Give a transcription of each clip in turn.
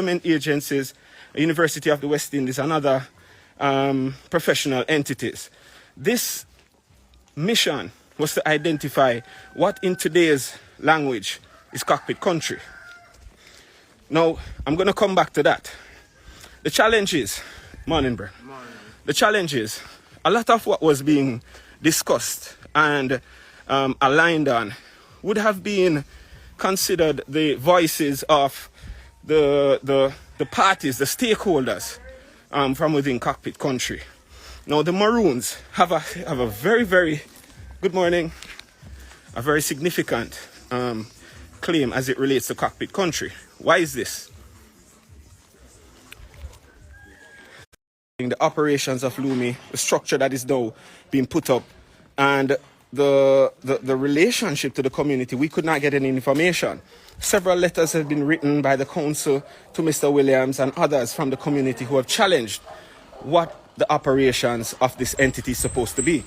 government agencies, University of the West Indies, and other professional entities. This mission was to identify what in today's language is cockpit country. Now, I'm going to come back to that. The challenge is, morning, bro. Morning. The challenge is, a lot of what was being discussed and aligned on would have been considered the voices of the parties, the stakeholders from within cockpit country. Now, the Maroons have a very, very, good morning, a very significant claim as it relates to cockpit country. Why is this? The operations of Lumi, the structure that is now being put up, and the relationship to the community, we could not get any information. Several letters have been written by the council to Mr. Williams and others from the community who have challenged what the operations of this entity is supposed to be.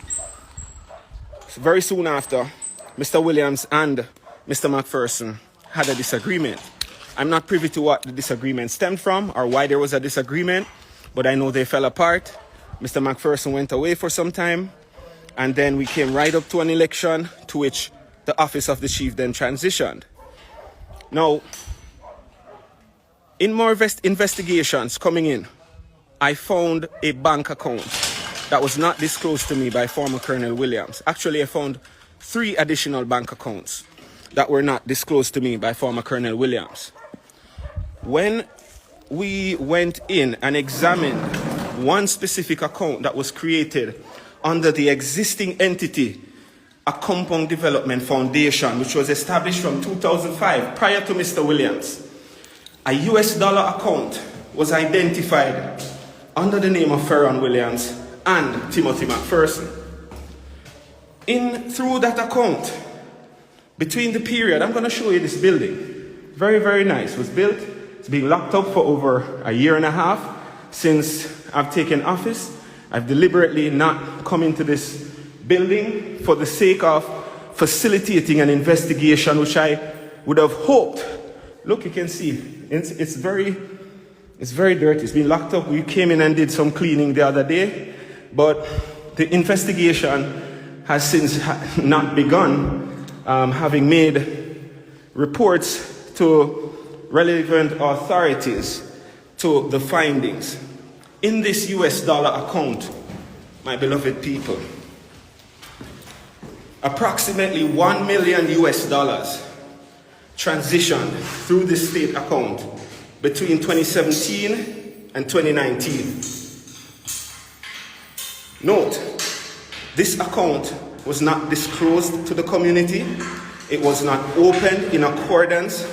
So very soon after, Mr. Williams and Mr. McPherson had a disagreement. I'm not privy to what the disagreement stemmed from or why there was a disagreement, but I know they fell apart. Mr. McPherson went away for some time, and then we came right up to an election to which the office of the chief then transitioned. Now, in more investigations coming in, I found a bank account that was not disclosed to me by former Colonel Williams. Actually, I found 3 additional bank accounts that were not disclosed to me by former Colonel Williams. When we went in and examined one specific account that was created under the existing entity, a Compound Development Foundation, which was established from 2005, prior to Mr. Williams, a US dollar account was identified under the name of Ferron Williams and Timothy McPherson. Through that account, between the period, I'm going to show you this building. Very, very nice. It was built. It's been locked up for over a year and a half since I've taken office. I've deliberately not come into this building for the sake of facilitating an investigation, which I would have hoped. Look, you can see it's very dirty. It's been locked up. We came in and did some cleaning the other day, but the investigation has since not begun, having made reports to relevant authorities to the findings. In this US dollar account, my beloved people, approximately $1 million US transitioned through this state account between 2017 and 2019. Note, this account was not disclosed to the community. It was not opened in accordance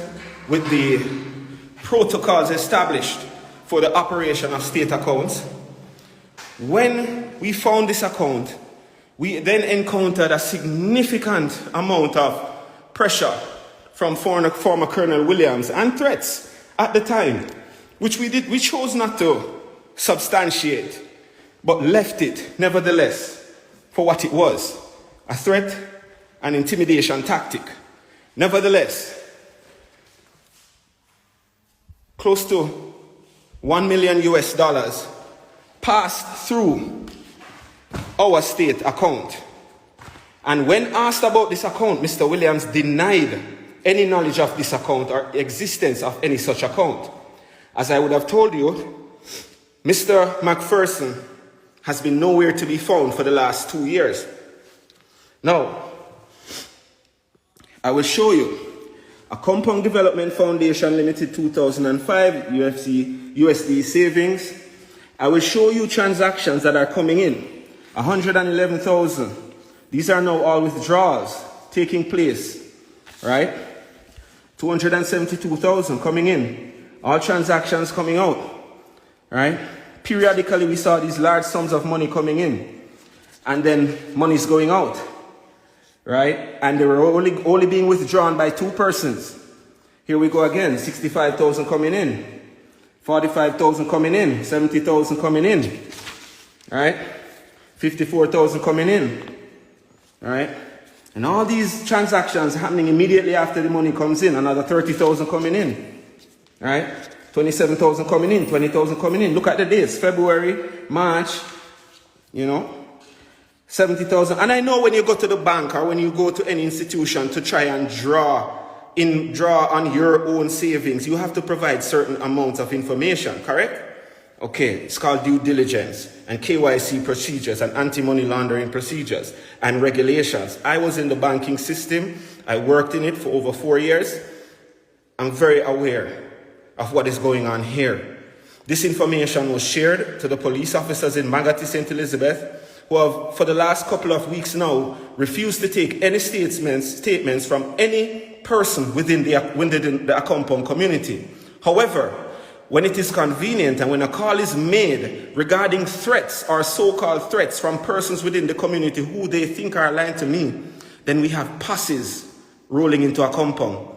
with the protocols established for the operation of state accounts. When we found this account, we then encountered a significant amount of pressure from former Colonel Williams and threats at the time, which we chose not to substantiate, but left it nevertheless for what it was, a threat and intimidation tactic. Nevertheless, close to $1 million US passed through our state account. And when asked about this account, Mr. Williams denied any knowledge of this account or existence of any such account. As I would have told you, Mr. McPherson has been nowhere to be found for the last 2 years. Now, I will show you a Compound Development Foundation Limited 2005 USD savings. I will show you transactions that are coming in. 111,000. These are now all withdrawals taking place, right? 272,000 coming in. All transactions coming out, right? Periodically, we saw these large sums of money coming in, and then money's going out, right? And they were only being withdrawn by 2 persons. Here we go again, 65,000 coming in, 45,000 coming in, 70,000 coming in, right? 54,000 coming in, right? And all these transactions happening immediately after the money comes in, another 30,000 coming in, right? 27,000 coming in, 20,000 coming in. Look at the dates, February, March, you know, 70,000. And I know when you go to the bank or when you go to any institution to try and draw on your own savings, you have to provide certain amounts of information, correct? Okay, it's called due diligence and KYC procedures and anti-money laundering procedures and regulations. I was in the banking system. I worked in it for over 4 years. I'm very aware of what is going on here. This information was shared to the police officers in Magati, St. Elizabeth, who have, for the last couple of weeks now, refused to take any statements from any person within the Akompong community. However, when it is convenient and when a call is made regarding threats or so-called threats from persons within the community who they think are aligned to me, then we have passes rolling into Akompong.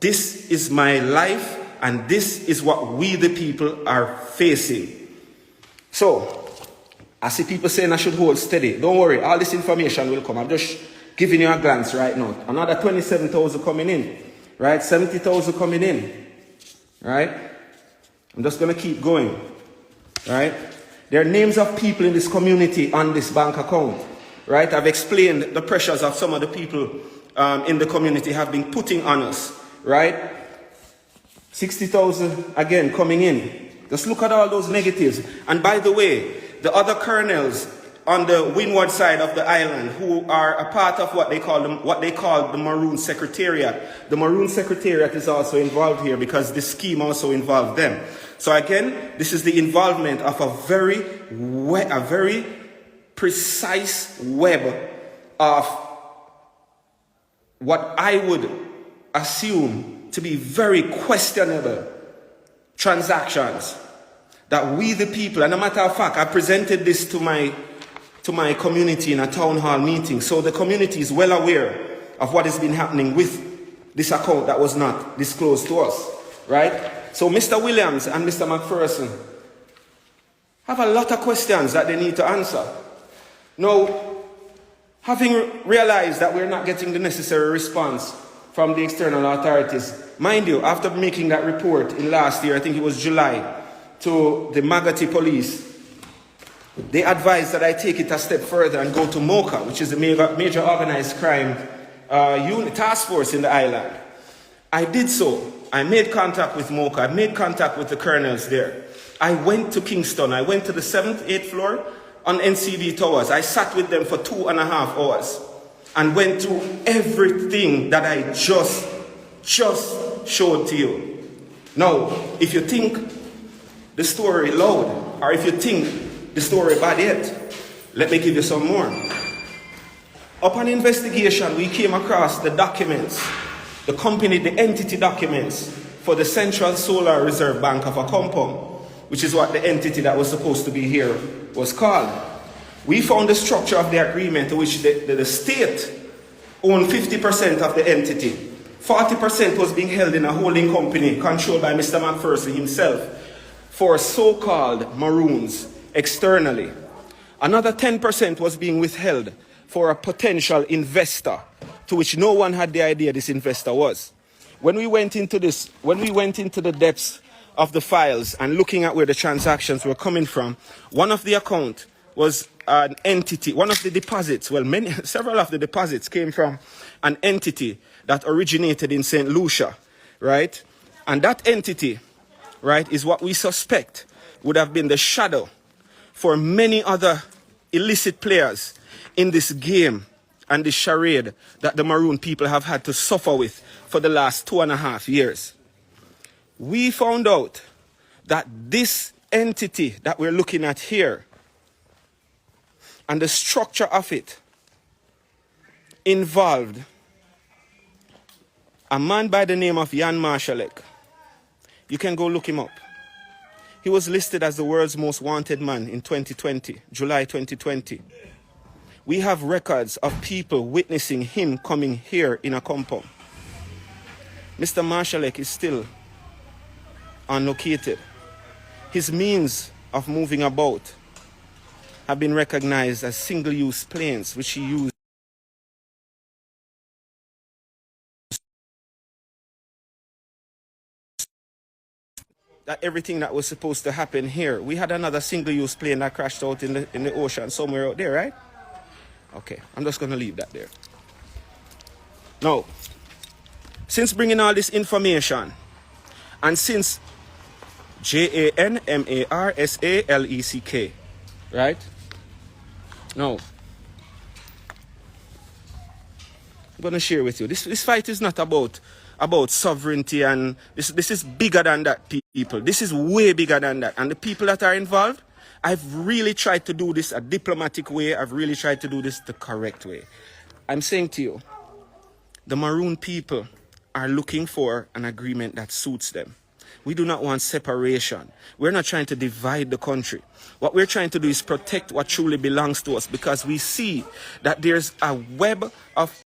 This is my life, and this is what we the people are facing. So, I see people saying I should hold steady. Don't worry, all this information will come. I'm just giving you a glance right now. Another 27,000 coming in, right? 70,000 coming in, right? I'm just going to keep going, right? There are names of people in this community on this bank account, right? I've explained the pressures of some of the people in the community have been putting on us, right? 60,000 again coming in. Just look at all those negatives. And by the way, the other colonels on the windward side of the island who are a part of what they call the Maroon Secretariat. The Maroon Secretariat is also involved here because this scheme also involved them. So again, this is the involvement of a very precise web of what I would assume to be very questionable transactions that we the people, and a matter of fact, I presented this to my community in a town hall meeting. So the community is well aware of what has been happening with this account that was not disclosed to us, right? So Mr. Williams and Mr. McPherson have a lot of questions that they need to answer. Now, having realized that we're not getting the necessary response from the external authorities, mind you, after making that report in last year, I think it was July, to the Magati police, they advised that I take it a step further and go to MOCA, which is a major organized crime unit task force in the island. I did so. I made contact with MOCA. I made contact with the colonels there. I went to Kingston. I went to the 7th, 8th floor on NCB Towers. I sat with them for 2.5 hours and went through everything that I just showed to you. Now, if you think the story loud, or if you think the story bad yet, let me give you some more. Upon investigation, we came across the documents, the entity documents for the Central Solar Reserve Bank of Akompong, which is what the entity that was supposed to be here was called. We found the structure of the agreement to which the state owned 50% of the entity. 40% was being held in a holding company controlled by Mr. McPherson himself for so-called Maroons externally. Another 10% was being withheld for a potential investor, to which no one had the idea this investor was. When we went into the depths of the files and looking at where the transactions were coming from, one of the account was an entity, one of the deposits, several of the deposits came from an entity that originated in St. Lucia, right? And that entity, right, is what we suspect would have been the shadow for many other illicit players in this game and this charade that the Maroon people have had to suffer with for the last 2.5 years. We found out that this entity that we're looking at here and the structure of it involved a man by the name of Jan Marszalek. You can go look him up. He was listed as the world's most wanted man in 2020, July 2020. We have records of people witnessing him coming here in Akompong. Mr. Marszalek is still unlocated. His means of moving about have been recognized as single-use planes, which he used that everything that was supposed to happen here. We had another single-use plane that crashed out in the ocean somewhere out there, right? Okay, I'm just going to leave that there. Now, since bringing all this information, and since JANMARSALECK, right? Now, I'm going to share with you. This fight is not about sovereignty, and this is bigger than that, people. This is way bigger than that. And the people that are involved, I've really tried to do this a diplomatic way. I've really tried to do this the correct way. I'm saying to you, the Maroon people are looking for an agreement that suits them. We do not want separation. We're not trying to divide the country. What we're trying to do is protect what truly belongs to us, because we see that there's a web of